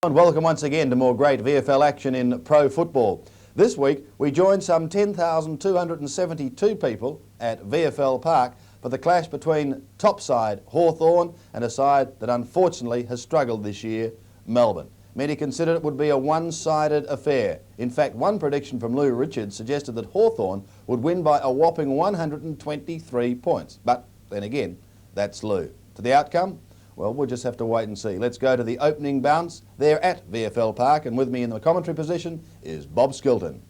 And welcome once again to more great VFL action in pro football. This week we joined some 10,272 people at VFL Park for the clash between top side Hawthorn and a side that unfortunately has struggled this year, Melbourne. Many considered it would be a one-sided affair. In fact, one prediction from Lou Richards suggested that Hawthorn would win by a whopping 123 points. But then again, that's Lou. To the outcome? Well, we'll just have to wait and see. Let's go to the opening bounce there at VFL Park, and with me in the commentary position is Bob Skilton.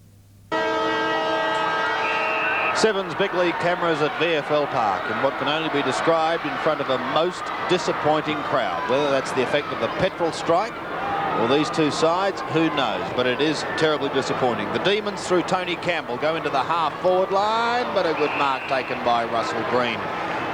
Seven's big league cameras at VFL Park, and what can only be described in front of a most disappointing crowd. Whether that's the effect of the petrol strike or these two sides, who knows, but it is terribly disappointing. The Demons through Tony Campbell go into the half-forward line, but a good mark taken by Russell Green.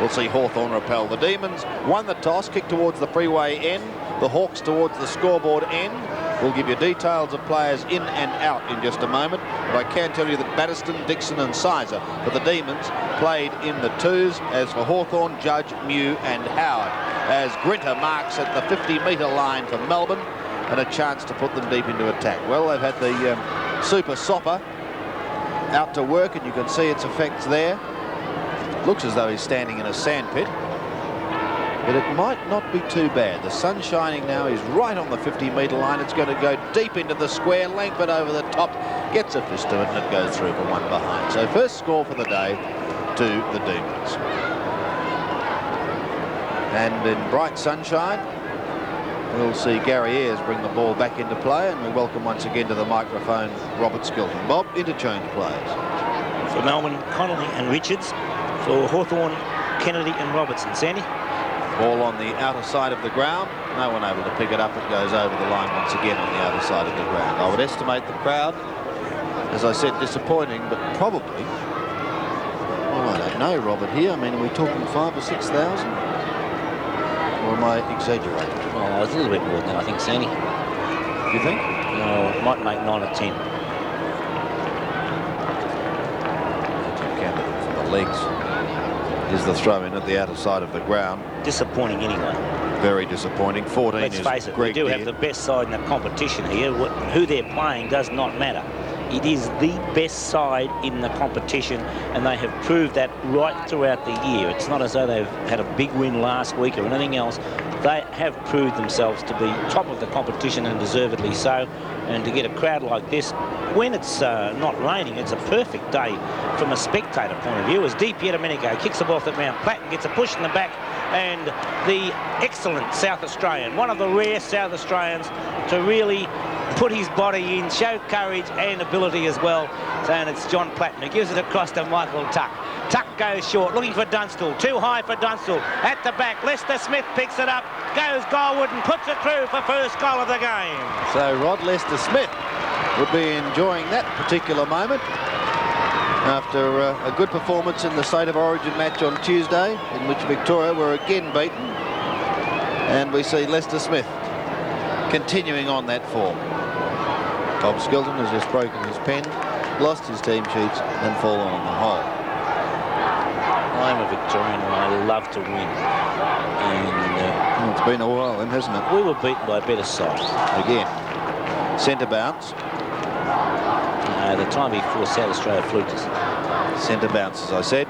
We'll see Hawthorn repel. The Demons won the toss, kicked towards the freeway end, the Hawks towards the scoreboard end. We'll give you details of players in and out in just a moment, but I can tell you that Batterston, Dixon and Sizer for the Demons played in the twos. As for Hawthorn, Judge, Mew and Howard, as Grinter marks at the 50-metre line for Melbourne and a chance to put them deep into attack. Well, they've had the Super Sopper out to work, and you can see its effects there. Looks as though he's standing in a sandpit, but it might not be too bad. The sun's shining now. He's right on the 50-metre line. It's going to go deep into the square, length it over the top, gets a fist to it, and it goes through for one behind. So first score for the day to the Demons. And in bright sunshine, we'll see Gary Ayres bring the ball back into play, and we welcome once again to the microphone Robert Skilton. Bob, interchange players. For Melbourne, Connolly and Richards. For Hawthorn, Kennedy and Robertson. Sandy? Ball on the outer side of the ground. No one able to pick it up. It goes over the line once again on the outer side of the ground. I would estimate the crowd, as I said, disappointing, but probably, well, I don't know, Robert, here. I mean, are we talking 5,000 or 6,000? Or am I exaggerating? Oh, it's a little bit more than that, I think, Sandy. You think? No, it might make 9 or 10. Candidate for the legs. Is the throw in at the outer side of the ground. Disappointing anyway. Very disappointing. 14 Let's is face it, Greg we do have the best side in the competition here. Who they're playing does not matter. It is the best side in the competition, and they have proved that right throughout the year. It's not as though they've had a big win last week or anything else. They have proved themselves to be top of the competition, and deservedly so. And to get a crowd like this, when it's not raining, it's a perfect day from a spectator point of view. As Di Pierdomenico kicks the ball off the ground, Platten gets a push in the back, and the excellent South Australian, one of the rare South Australians to really put his body in, show courage and ability as well. So, and it's John Platten who gives it across to Michael Tuck. Tuck goes short, looking for Dunstall. Too high for Dunstall. At the back, Lester Smith picks it up, goes goalward and puts it through for first goal of the game. So Rod Lester Smith would be enjoying that particular moment after a good performance in the State of Origin match on Tuesday, in which Victoria were again beaten. And we see Lester Smith continuing on that form. Bob Skilton has just broken his pen, lost his team sheets and fallen on the hole. I'm a Victorian and I love to win. And It's been a while then, hasn't it? we were beaten by a better side. Again, centre bounce. The time before South Australia fluked us. Centre bounce, as I said.